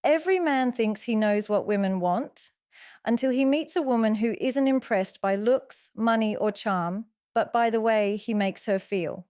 Every man thinks he knows what women want until he meets a woman who isn't impressed by looks, money, or charm, but by the way he makes her feel.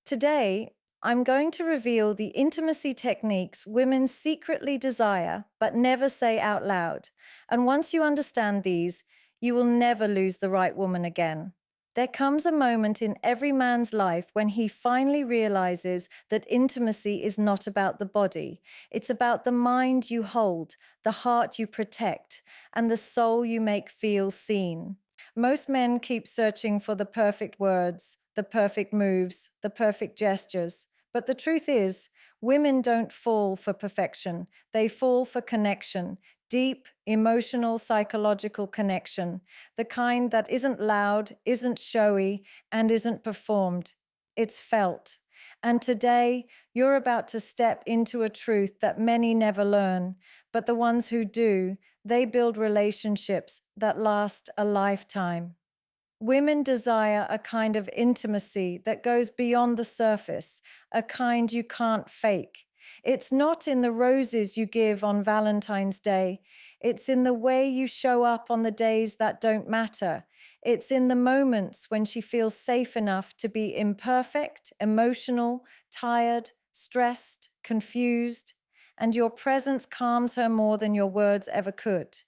Today, I'm going to reveal the intimacy techniques women secretly desire but never say out loud. And once you understand these, you will never lose the right woman again. There comes a moment in every man's life when he finally realizes that intimacy is not about the body. It's about the mind you hold, the heart you protect, and the soul you make feel seen. Most men keep searching for the perfect words, the perfect moves, the perfect gestures. But the truth is, women don't fall for perfection. They fall for connection, deep, emotional, psychological connection, the kind that isn't loud, isn't showy, and isn't performed. It's felt. And today, you're about to step into a truth that many never learn, but the ones who do, they build relationships that last a lifetime. Women desire a kind of intimacy that goes beyond the surface, a kind you can't fake. It's not in the roses you give on Valentine's Day. It's in the way you show up on the days that don't matter. It's in the moments when she feels safe enough to be imperfect, emotional, tired, stressed, confused, and your presence calms her more than your words ever could.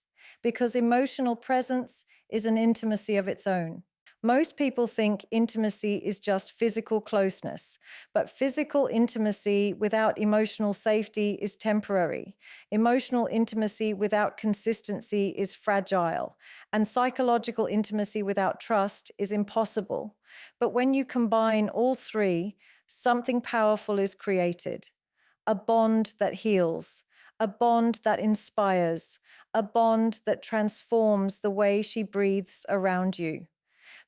Because emotional presence is an intimacy of its own. Most people think intimacy is just physical closeness, but physical intimacy without emotional safety is temporary. Emotional intimacy without consistency is fragile, and psychological intimacy without trust is impossible. But when you combine all three, something powerful is created. A bond that heals, a bond that inspires, a bond that transforms the way she breathes around you.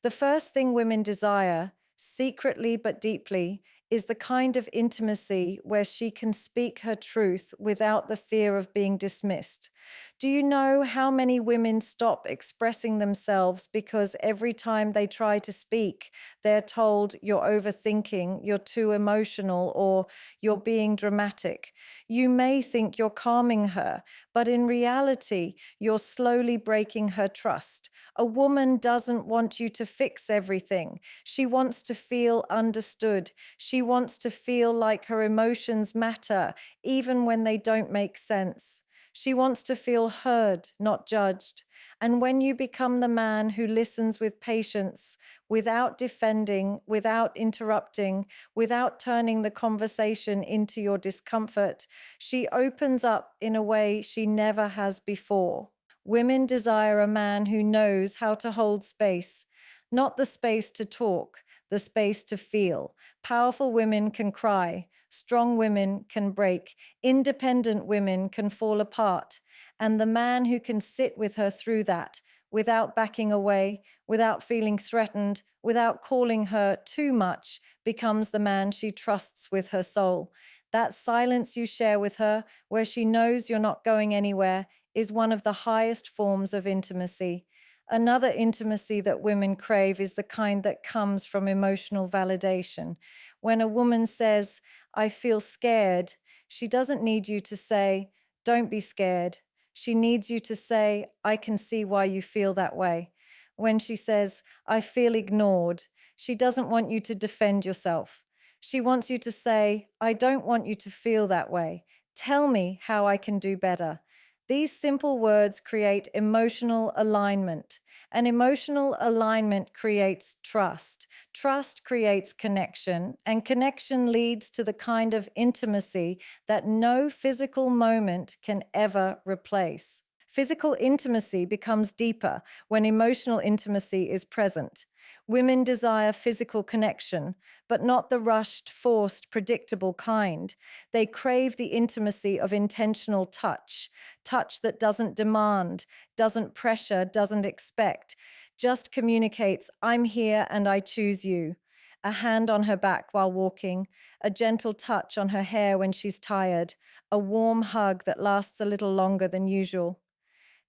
The first thing women desire, secretly but deeply, is the kind of intimacy where she can speak her truth without the fear of being dismissed. Do you know how many women stop expressing themselves because every time they try to speak, they're told you're overthinking, you're too emotional, or you're being dramatic? You may think you're calming her, but in reality, you're slowly breaking her trust. A woman doesn't want you to fix everything. She wants to feel understood. She wants to feel like her emotions matter, even when they don't make sense. She wants to feel heard, not judged. And when you become the man who listens with patience, without defending, without interrupting, without turning the conversation into your discomfort, she opens up in a way she never has before. Women desire a man who knows how to hold space, not the space to talk, the space to feel. Powerful women can cry, strong women can break, independent women can fall apart. And the man who can sit with her through that, without backing away, without feeling threatened, without calling her too much, becomes the man she trusts with her soul. That silence you share with her, where she knows you're not going anywhere, is one of the highest forms of intimacy. Another intimacy that women crave is the kind that comes from emotional validation. When a woman says, "I feel scared," she doesn't need you to say, "Don't be scared." She needs you to say, "I can see why you feel that way." When she says, "I feel ignored," she doesn't want you to defend yourself. She wants you to say, "I don't want you to feel that way. Tell me how I can do better." These simple words create emotional alignment, and emotional alignment creates trust. Trust creates connection, and connection leads to the kind of intimacy that no physical moment can ever replace. Physical intimacy becomes deeper when emotional intimacy is present. Women desire physical connection, but not the rushed, forced, predictable kind. They crave the intimacy of intentional touch, touch that doesn't demand, doesn't pressure, doesn't expect, just communicates, "I'm here and I choose you." A hand on her back while walking, a gentle touch on her hair when she's tired, a warm hug that lasts a little longer than usual.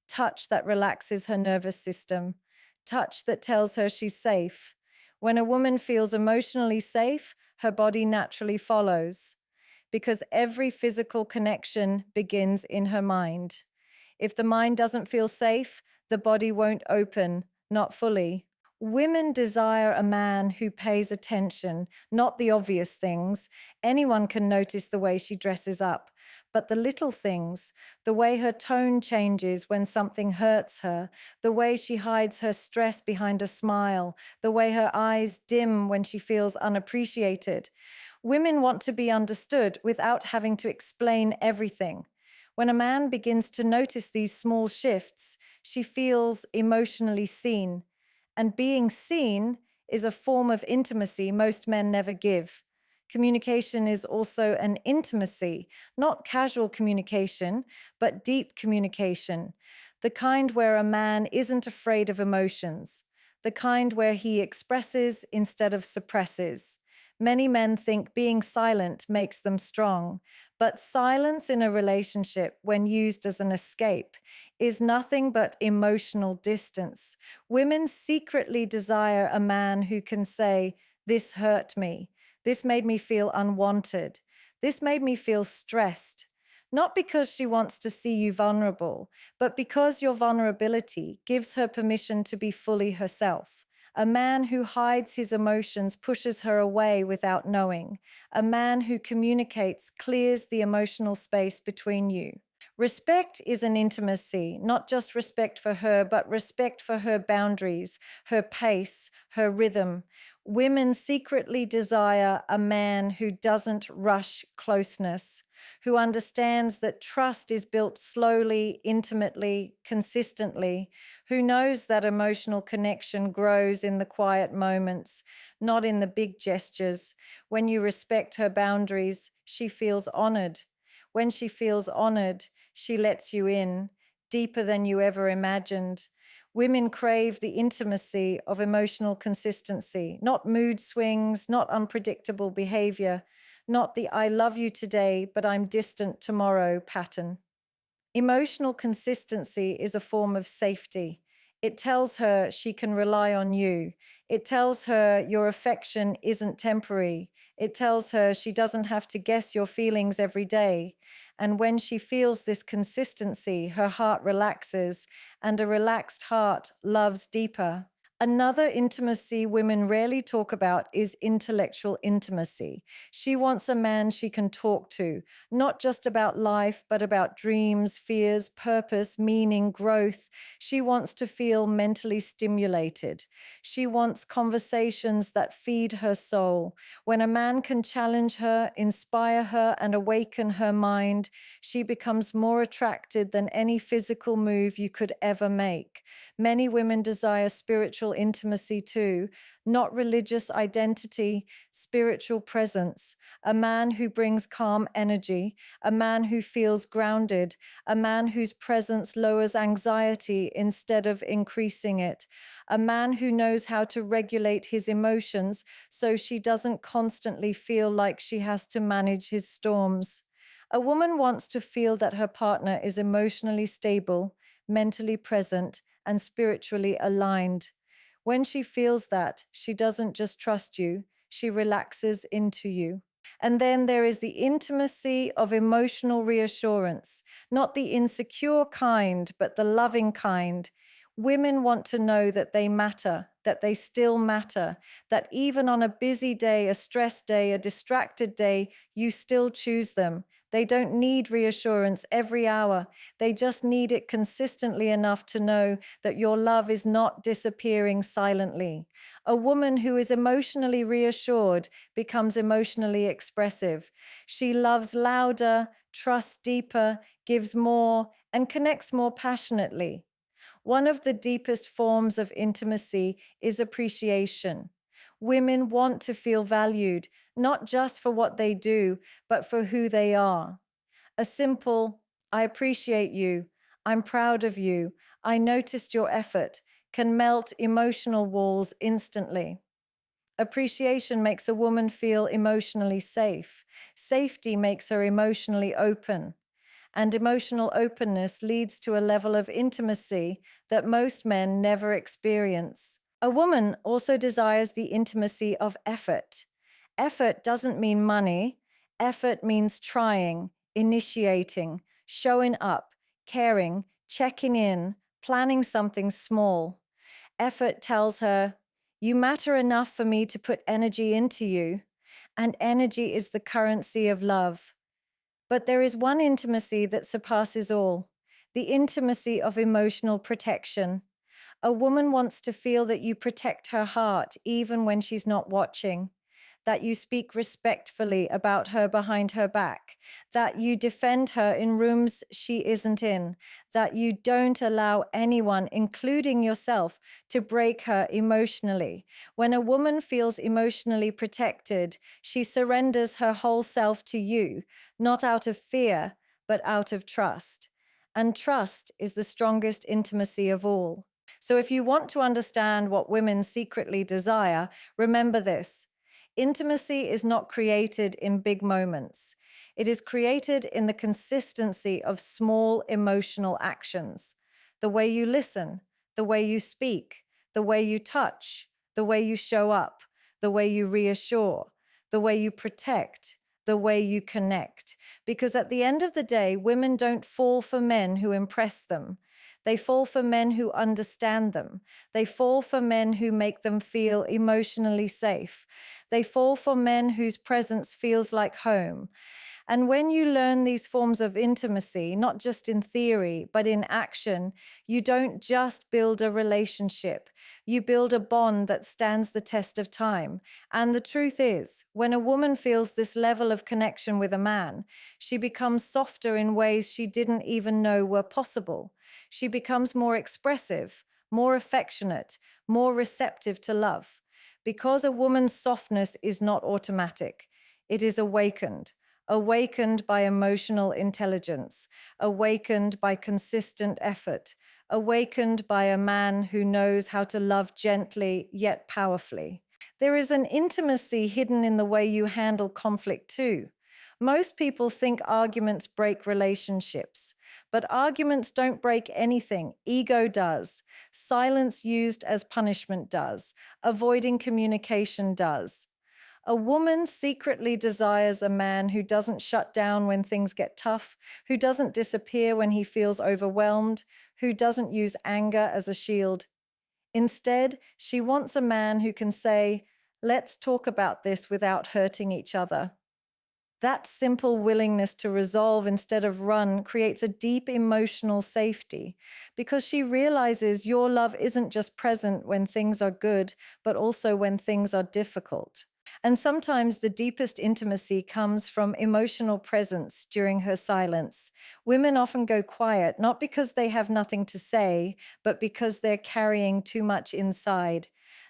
Touch that relaxes her nervous system, touch that tells her she's safe. When a woman feels emotionally safe, her body naturally follows. because every physical connection begins in her mind. If the mind doesn't feel safe, the body won't open, not fully. Women desire a man who pays attention, not the obvious things. Anyone can notice the way she dresses up, but the little things, the way her tone changes when something hurts her, the way she hides her stress behind a smile, the way her eyes dim when she feels unappreciated. Women want to be understood without having to explain everything. When a man begins to notice these small shifts, she feels emotionally seen. And being seen is a form of intimacy most men never give. Communication is also an intimacy, not casual communication, but deep communication. The kind where a man isn't afraid of emotions, the kind where he expresses instead of suppresses. Many men think being silent makes them strong, but silence in a relationship, when used as an escape, is nothing but emotional distance. Women secretly desire a man who can say, "This hurt me. This made me feel unwanted. This made me feel stressed." Not because she wants to see you vulnerable, but because your vulnerability gives her permission to be fully herself. A man who hides his emotions pushes her away without knowing. A man who communicates clears the emotional space between you. Respect is an intimacy, not just respect for her, but respect for her boundaries, her pace, her rhythm. Women secretly desire a man who doesn't rush closeness, who understands that trust is built slowly, intimately, consistently, who knows that emotional connection grows in the quiet moments, not in the big gestures. When you respect her boundaries, she feels honored. When she feels honored, she lets you in, deeper than you ever imagined. Women crave the intimacy of emotional consistency, not mood swings, not unpredictable behavior, not the "I love you today, but I'm distant tomorrow" pattern. Emotional consistency is a form of safety. It tells her she can rely on you. It tells her your affection isn't temporary. It tells her she doesn't have to guess your feelings every day. And when she feels this consistency, her heart relaxes, and a relaxed heart loves deeper. Another intimacy women rarely talk about is intellectual intimacy. She wants a man she can talk to, not just about life, but about dreams, fears, purpose, meaning, growth. She wants to feel mentally stimulated. She wants conversations that feed her soul. When a man can challenge her, inspire her, and awaken her mind, she becomes more attracted than any physical move you could ever make. Many women desire spiritual intimacy too, not religious identity, spiritual presence. A man who brings calm energy, a man who feels grounded, a man whose presence lowers anxiety instead of increasing it, a man who knows how to regulate his emotions so she doesn't constantly feel like she has to manage his storms. A woman wants to feel that her partner is emotionally stable, mentally present, and spiritually aligned. When she feels that, she doesn't just trust you, she relaxes into you. And then there is the intimacy of emotional reassurance, not the insecure kind, but the loving kind. Women want to know that they matter, that they still matter, that even on a busy day, a stressed day, a distracted day, you still choose them. They don't need reassurance every hour. They just need it consistently enough to know that your love is not disappearing silently. A woman who is emotionally reassured becomes emotionally expressive. She loves louder, trusts deeper, gives more, and connects more passionately. One of the deepest forms of intimacy is appreciation. Women want to feel valued, not just for what they do, but for who they are. A simple, "I appreciate you, I'm proud of you, I noticed your effort," can melt emotional walls instantly. Appreciation makes a woman feel emotionally safe. Safety makes her emotionally open. And emotional openness leads to a level of intimacy that most men never experience. A woman also desires the intimacy of effort. Effort doesn't mean money. Effort means trying, initiating, showing up, caring, checking in, planning something small. Effort tells her, "You matter enough for me to put energy into you," and energy is the currency of love. But there is one intimacy that surpasses all: the intimacy of emotional protection. A woman wants to feel that you protect her heart even when she's not watching, that you speak respectfully about her behind her back, that you defend her in rooms she isn't in, that you don't allow anyone, including yourself, to break her emotionally. When a woman feels emotionally protected, she surrenders her whole self to you, not out of fear, but out of trust. And trust is the strongest intimacy of all. So if you want to understand what women secretly desire, remember this: intimacy is not created in big moments. It is created in the consistency of small emotional actions. The way you listen, the way you speak, the way you touch, the way you show up, the way you reassure, the way you protect, the way you connect. Because at the end of the day, women don't fall for men who impress them. They fall for men who understand them. They fall for men who make them feel emotionally safe. They fall for men whose presence feels like home. And when you learn these forms of intimacy, not just in theory, but in action, you don't just build a relationship. You build a bond that stands the test of time. And the truth is, when a woman feels this level of connection with a man, she becomes softer in ways she didn't even know were possible. She becomes more expressive, more affectionate, more receptive to love. Because a woman's softness is not automatic, it is awakened by emotional intelligence, awakened by consistent effort, awakened by a man who knows how to love gently yet powerfully. There is an intimacy hidden in the way you handle conflict too. Most people think arguments break relationships, but arguments don't break anything. Ego does. Silence used as punishment does. Avoiding communication does. A woman secretly desires a man who doesn't shut down when things get tough, who doesn't disappear when he feels overwhelmed, who doesn't use anger as a shield. Instead, she wants a man who can say, "Let's talk about this without hurting each other." That simple willingness to resolve instead of run creates a deep emotional safety because she realizes your love isn't just present when things are good, but also when things are difficult. And sometimes the deepest intimacy comes from emotional presence during her silence. Women often go quiet, not because they have nothing to say, but because they're carrying too much inside.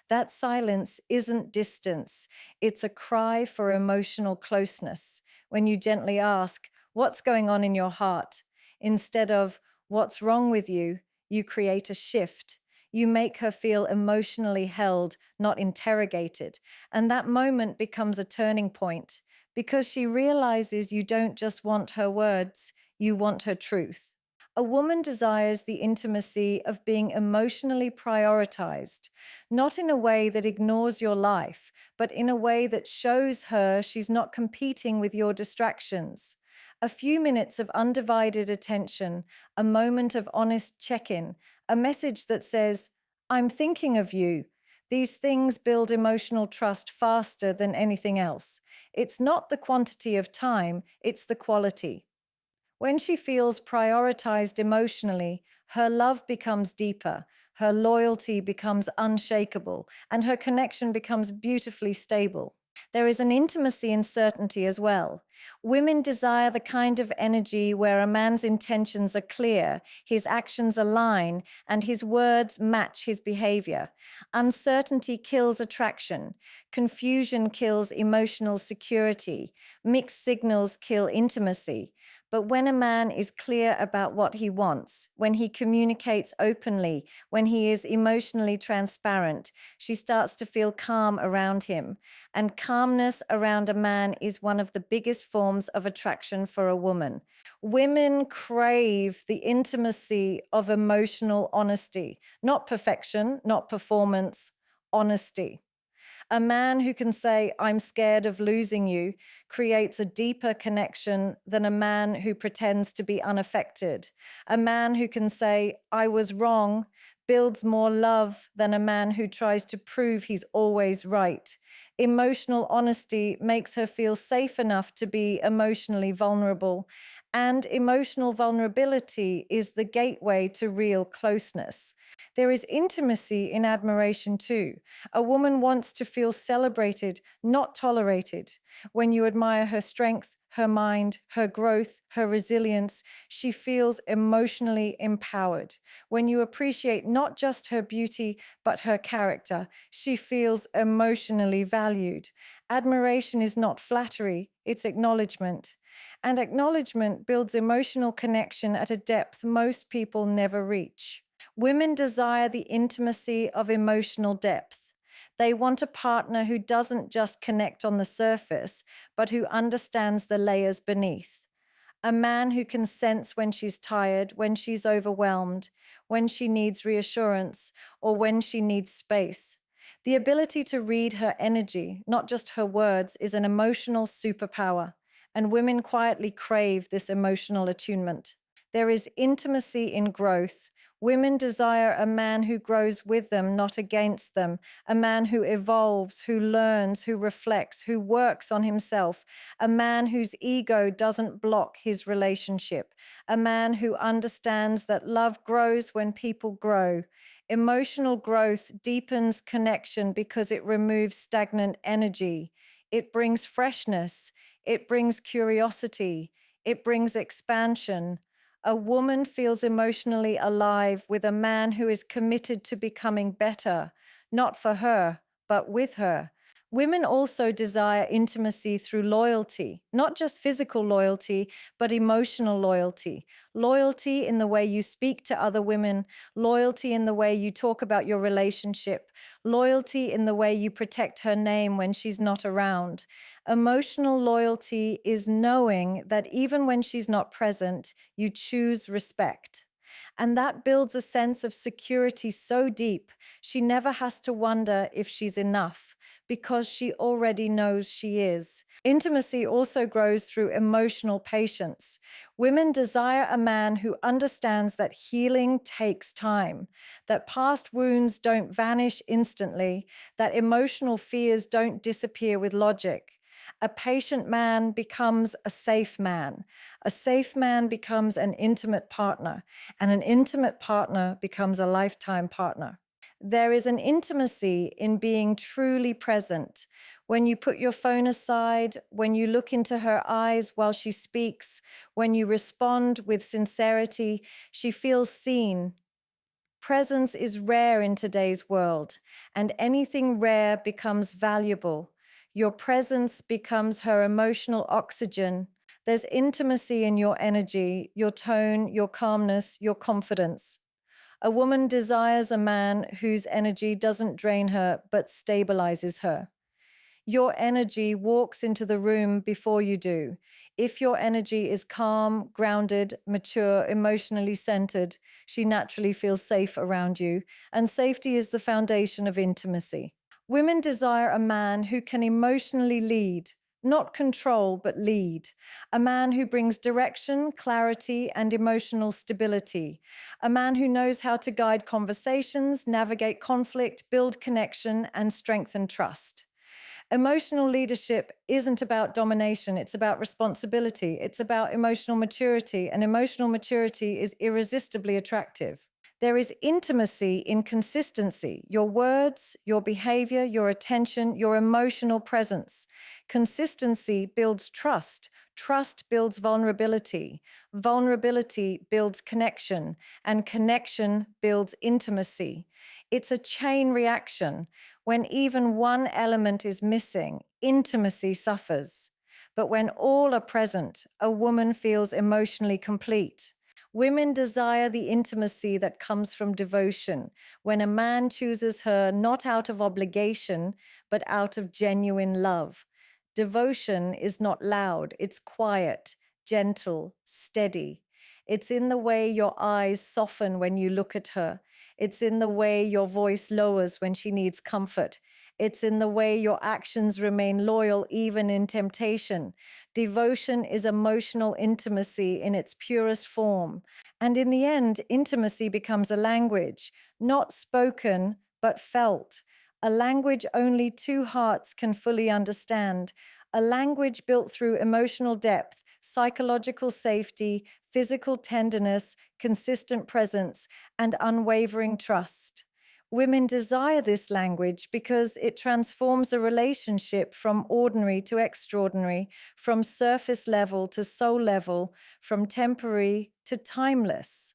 That silence isn't distance, it's a cry for emotional closeness. When you gently ask, "What's going on in your heart?" instead of, "What's wrong with you?" you create a shift. You make her feel emotionally held, not interrogated. And that moment becomes a turning point because she realizes you don't just want her words, you want her truth. A woman desires the intimacy of being emotionally prioritized, not in a way that ignores your life, but in a way that shows her she's not competing with your distractions. A few minutes of undivided attention, a moment of honest check in, a message that says, "I'm thinking of you." These things build emotional trust faster than anything else. It's not the quantity of time, it's the quality. When she feels prioritized emotionally, her love becomes deeper, her loyalty becomes unshakable, and her connection becomes beautifully stable. There is an intimacy in certainty as well. Women desire the kind of energy where a man's intentions are clear, his actions align, and his words match his behavior. Uncertainty kills attraction. Confusion kills emotional security. Mixed signals kill intimacy. But when a man is clear about what he wants, when he communicates openly, when he is emotionally transparent, she starts to feel calm around him. And calmness around a man is one of the biggest forms of attraction for a woman. Women crave the intimacy of emotional honesty, not perfection, not performance, honesty. A man who can say, I'm scared of losing you, creates a deeper connection than a man who pretends to be unaffected. A man who can say, I was wrong, builds more love than a man who tries to prove he's always right. Emotional honesty makes her feel safe enough to be emotionally vulnerable. And emotional vulnerability is the gateway to real closeness. There is intimacy in admiration too. A woman wants to feel celebrated, not tolerated. When you admire her strength, her mind, her growth, her resilience, she feels emotionally empowered. When you appreciate not just her beauty, but her character, she feels emotionally valued. Admiration is not flattery, it's acknowledgement. And acknowledgement builds emotional connection at a depth most people never reach. Women desire the intimacy of emotional depth. They want a partner who doesn't just connect on the surface, but who understands the layers beneath. A man who can sense when she's tired, when she's overwhelmed, when she needs reassurance, or when she needs space. The ability to read her energy, not just her words, is an emotional superpower, and women quietly crave this emotional attunement. There is intimacy in growth. Women desire a man who grows with them, not against them, a man who evolves, who learns, who reflects, who works on himself, a man whose ego doesn't block his relationship, a man who understands that love grows when people grow. Emotional growth deepens connection because it removes stagnant energy. It brings freshness. It brings curiosity. It brings expansion. A woman feels emotionally alive with a man who is committed to becoming better, not for her, but with her. Women also desire intimacy through loyalty, not just physical loyalty, but emotional loyalty. Loyalty in the way you speak to other women, loyalty in the way you talk about your relationship, loyalty in the way you protect her name when she's not around. Emotional loyalty is knowing that even when she's not present, you choose respect. And that builds a sense of security so deep, she never has to wonder if she's enough, because she already knows she is. Intimacy also grows through emotional patience. Women desire a man who understands that healing takes time, that past wounds don't vanish instantly, that emotional fears don't disappear with logic. A patient man becomes a safe man. A safe man becomes an intimate partner, and an intimate partner becomes a lifetime partner. There is an intimacy in being truly present. When you put your phone aside, when you look into her eyes while she speaks, when you respond with sincerity, she feels seen. Presence is rare in today's world, and anything rare becomes valuable. Your presence becomes her emotional oxygen. There's intimacy in your energy, your tone, your calmness, your confidence. A woman desires a man whose energy doesn't drain her but stabilizes her. Your energy walks into the room before you do. If your energy is calm, grounded, mature, emotionally centered, she naturally feels safe around you, and safety is the foundation of intimacy. Women desire a man who can emotionally lead, not control, but lead. A man who brings direction, clarity, and emotional stability. A man who knows how to guide conversations, navigate conflict, build connection, and strengthen trust. Emotional leadership isn't about domination, it's about responsibility, it's about emotional maturity, and emotional maturity is irresistibly attractive. There is intimacy in consistency, your words, your behavior, your attention, your emotional presence. Consistency builds trust. Trust builds vulnerability. Vulnerability builds connection, and connection builds intimacy. It's a chain reaction. When even one element is missing, intimacy suffers. But when all are present, a woman feels emotionally complete. Women desire the intimacy that comes from devotion, when a man chooses her not out of obligation, but out of genuine love. Devotion is not loud, it's quiet, gentle, steady. It's in the way your eyes soften when you look at her. It's in the way your voice lowers when she needs comfort. It's in the way your actions remain loyal even in temptation. Devotion is emotional intimacy in its purest form. And in the end, intimacy becomes a language, not spoken, but felt. A language only two hearts can fully understand. A language built through emotional depth, psychological safety, physical tenderness, consistent presence, and unwavering trust. Women desire this language because it transforms a relationship from ordinary to extraordinary, from surface level to soul level, from temporary to timeless.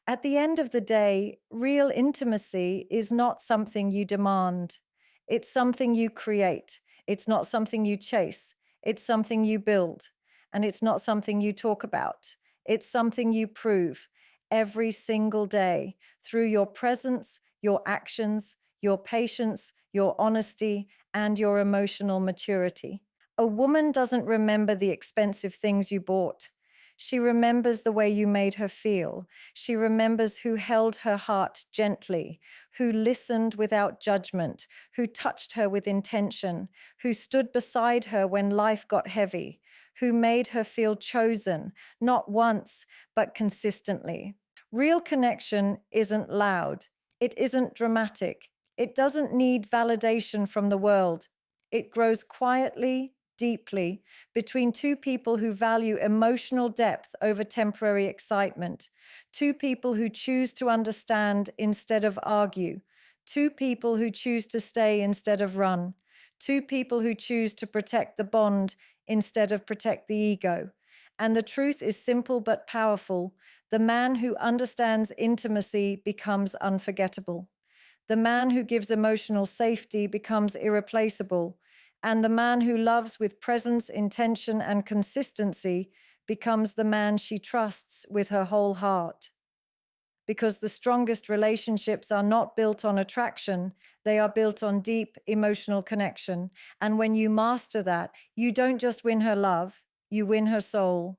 At the end of the day, real intimacy is not something you demand. It's something you create. It's not something you chase. It's something you build. And it's not something you talk about. It's something you prove every single day through your presence, your actions, your patience, your honesty, and your emotional maturity. A woman doesn't remember the expensive things you bought. She remembers the way you made her feel. She remembers who held her heart gently, who listened without judgment, who touched her with intention, who stood beside her when life got heavy, who made her feel chosen, not once, but consistently. Real connection isn't loud. It isn't dramatic. It doesn't need validation from the world. It grows quietly, deeply, between two people who value emotional depth over temporary excitement, two people who choose to understand instead of argue, two people who choose to stay instead of run, two people who choose to protect the bond instead of protect the ego. And the truth is simple but powerful. The man who understands intimacy becomes unforgettable. The man who gives emotional safety becomes irreplaceable. And the man who loves with presence, intention, and consistency becomes the man she trusts with her whole heart. Because the strongest relationships are not built on attraction, they are built on deep emotional connection. And when you master that, you don't just win her love, you win her soul.